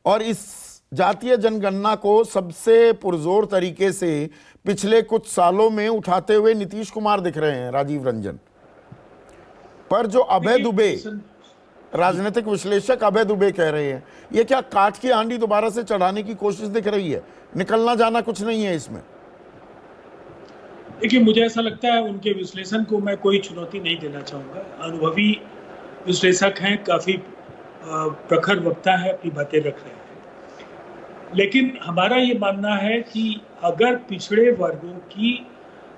और इस जातीय जनगणना को सबसे पुरजोर तरीके से पिछले कुछ सालों में उठाते हुए नीतीश कुमार दिख रहे हैं, राजीव रंजन। पर जो अभय दुबे, राजनीतिक विश्लेषक अभय दुबे कह रहे हैं, ये क्या काठ की हांडी दोबारा से चढ़ाने की कोशिश दिख रही है? निकलना जाना कुछ नहीं है इसमें। देखिए, मुझे ऐसा लगता है उनके विश्लेषण को मैं कोई चुनौती नहीं देना चाहूँगा। अनुभवी विश्लेषक हैं, काफ़ी प्रखर वक्ता है, अपनी बातें रख रहे हैं। लेकिन हमारा ये मानना है कि अगर पिछड़े वर्गों की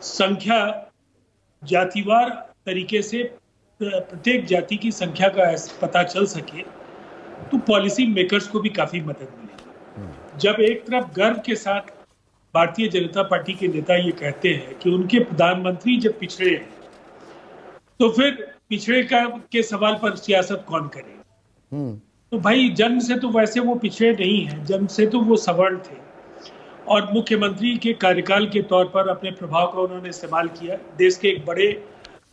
संख्या जातिवार तरीके से प्रत्येक जाति की संख्या का पता चल सके तो पॉलिसी मेकर्स को भी काफ़ी मदद मिलेगी। जब एक तरफ गर्व के साथ भारतीय जनता पार्टी के नेता ये कहते हैं कि उनके प्रधानमंत्री जब पिछड़े हैं, तो फिर पिछड़े के सवाल पर सियासत कौन करे? तो भाई, जन्म से तो वैसे वो पिछड़े नहीं हैं, जन्म से तो वो सवर्ण थे और मुख्यमंत्री के कार्यकाल के तौर पर अपने प्रभाव का उन्होंने इस्तेमाल किया। देश के एक बड़े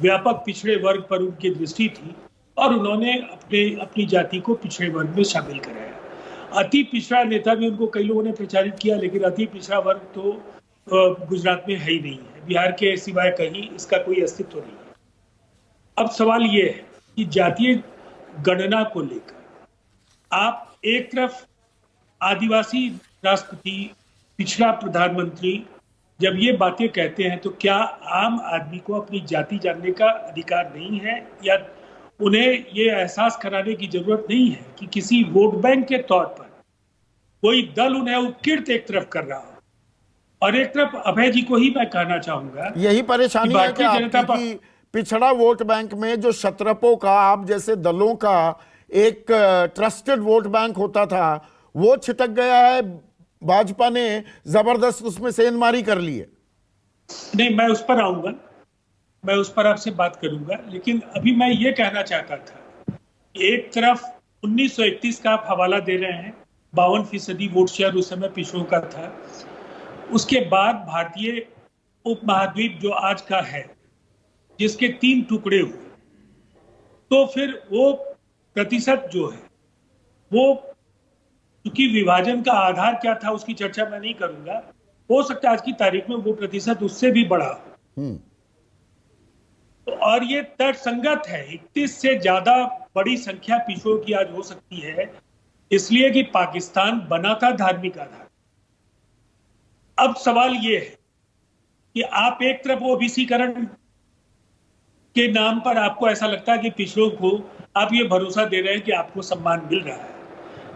व्यापक पिछड़े वर्ग पर उनकी दृष्टि थी और उन्होंने अपनी जाति को पिछड़े वर्ग में शामिल कराया। अति पिछड़ा नेता भी उनको कई लोगों ने प्रचारित किया, लेकिन अति पिछड़ा वर्ग तो गुजरात में है ही नहीं है, बिहार के सिवाय कहीं इसका कोई अस्तित्व नहीं है। अब सवाल ये है कि जातीय गणना को लेकर आप एक तरफ आदिवासी राष्ट्रपति, पिछड़ा प्रधानमंत्री जब ये बातें कहते हैं, तो क्या आम आदमी को अपनी जाति जानने का अधिकार नहीं है, या उन्हें ये एहसास कराने की जरूरत नहीं है कि किसी वोट बैंक के तौर पर कोई दल उन्हें उपकृत एक तरफ कर रहा हो? और एक तरफ अभय जी को ही मैं कहना चाहूंगा, यही परेशानी है कि आपकी पिछड़ा वोट बैंक में जो क्षत्रपों का, आप जैसे दलों का एक ट्रस्टेड वोट बैंक होता था, वो छिटक गया है। भाजपा ने जबरदस्त उसमें सेंधमारी कर ली है। नहीं, मैं उस पर आऊंगा, मैं उस पर आपसे बात करूंगा, लेकिन अभी मैं ये कहना चाहता था, एक तरफ 1931 का आप हवाला दे रहे हैं, 52% वोट शेयर उस समय पिछड़ों का था। उसके बाद भारतीय उपमहाद्वीप जो आज का है, जिसके 3 टुकड़े हुए, तो फिर वो प्रतिशत जो है, वो क्योंकि विभाजन का आधार क्या था उसकी चर्चा मैं नहीं करूंगा, हो सकता है आज की तारीख में वो प्रतिशत उससे भी बढ़ा हो। तो और ये तर्कसंगत है, 31 से ज्यादा बड़ी संख्या पिछड़ों की आज हो सकती है, इसलिए कि पाकिस्तान बना था धार्मिक आधार। अब सवाल ये है कि आप एक तरफ ओबीसीकरण के नाम पर आपको ऐसा लगता है कि पिछड़ों को आप ये भरोसा दे रहे हैं कि आपको सम्मान मिल रहा है,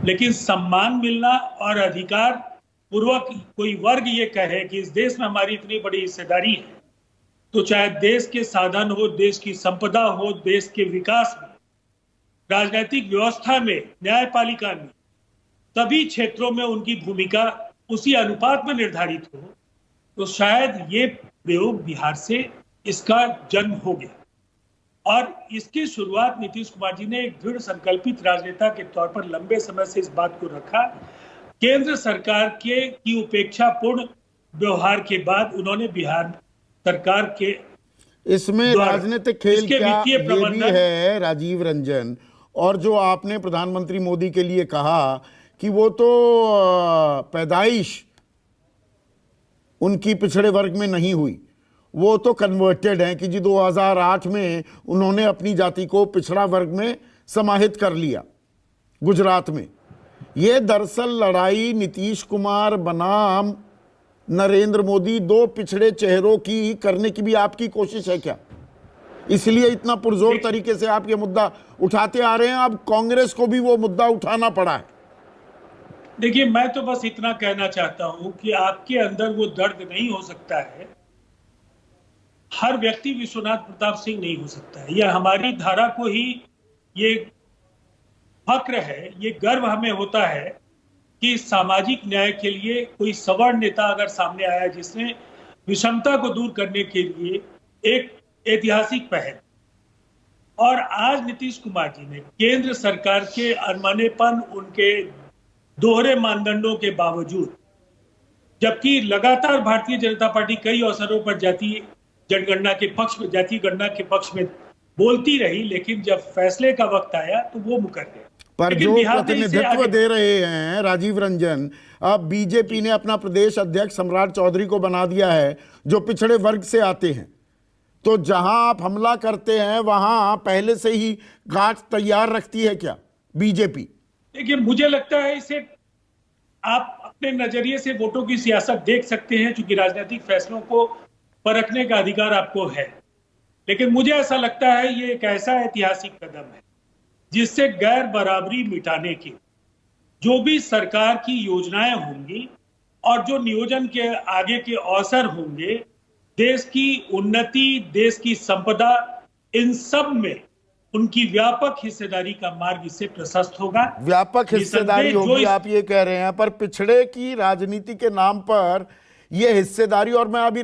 लेकिन सम्मान मिलना और अधिकार पूर्वक कोई वर्ग ये कहे कि इस देश में हमारी इतनी बड़ी हिस्सेदारी है, तो चाहे देश के साधन हो, देश की संपदा हो, देश के विकास में, राजनीतिक व्यवस्था में, न्यायपालिका में, सभी क्षेत्रों में उनकी भूमिका उसी अनुपात में निर्धारित हो, तो शायद ये प्रयोग बिहार से इसका जन्म हो गया। और इसकी शुरुआत नीतीश कुमार जी ने एक दृढ़ संकल्पित राजनेता के तौर पर लंबे समय से इस बात को रखा। केंद्र सरकार की उपेक्षापूर्ण व्यवहार के बाद उन्होंने बिहार सरकार के इसमें राजनीतिक खेल क्या ये भी है, राजीव रंजन। और जो आपने प्रधानमंत्री मोदी के लिए कहा कि वो तो पैदाइश उनकी पिछड़े वर्ग में नहीं हुई, वो तो कन्वर्टेड हैं कि जी 2008 में उन्होंने अपनी जाति को पिछड़ा वर्ग में समाहित कर लिया गुजरात में। ये दरअसल लड़ाई नीतीश कुमार बनाम नरेंद्र मोदी, 2 पिछड़े चेहरों की करने की भी आपकी कोशिश है क्या? इसलिए इतना पुरजोर तरीके से आप ये मुद्दा उठाते आ रहे हैं, अब कांग्रेस को भी वो मुद्दा उठाना पड़ा है। देखिए, मैं तो बस इतना कहना चाहता हूं कि आपके अंदर वो दर्द नहीं हो सकता है। हर व्यक्ति विश्वनाथ प्रताप सिंह नहीं हो सकता है। यह हमारी धारा को ही ये फक्र है, ये गर्व हमें होता है कि सामाजिक न्याय के लिए कोई सवर्ण नेता अगर सामने आया जिसने विषमता को दूर करने के लिए एक ऐतिहासिक पहल, और आज नीतीश कुमार जी ने केंद्र सरकार के अनमनेपन, उनके दोहरे मानदंडों के बावजूद, जबकि लगातार भारतीय जनता पार्टी कई अवसरों पर जातीय गणना के पक्ष में बोलती रही, लेकिन जब फैसले का वक्त आया तो वो मुकर गए। पर लेकिन जो बिहार ने इसे प्रतिनिधित्व आगे- दे रहे हैं राजीव रंजन, अब बीजेपी ने अपना प्रदेश अध्यक्ष सम्राट चौधरी को बना दिया है जो पिछड़े वर्ग से आते हैं। तो जहां आप हमला करते हैं वहां पहले से ही गांठ तैयार रखती है क्या बीजेपी? देखिए, मुझे लगता है इसे आप अपने नजरिए से वोटों की सियासत देख सकते हैं, क्योंकि राजनीतिक फैसलों को परखने का अधिकार आपको है। लेकिन मुझे ऐसा लगता है ये एक ऐसा ऐतिहासिक कदम है जिससे गैर बराबरी मिटाने की जो भी सरकार की योजनाएं होंगी और जो नियोजन के आगे के अवसर होंगे, देश की उन्नति, देश की संपदा, इन सब में उनकी व्यापक हिस्सेदारी का मार्ग इससे प्रशस्त होगा। व्यापक हिस्सेदारी निसंदेह जो होगी इस- आप ये कह रहे हैं, पर पिछड़े की राजनीति के नाम पर ये हिस्सेदारी, और मैं अभी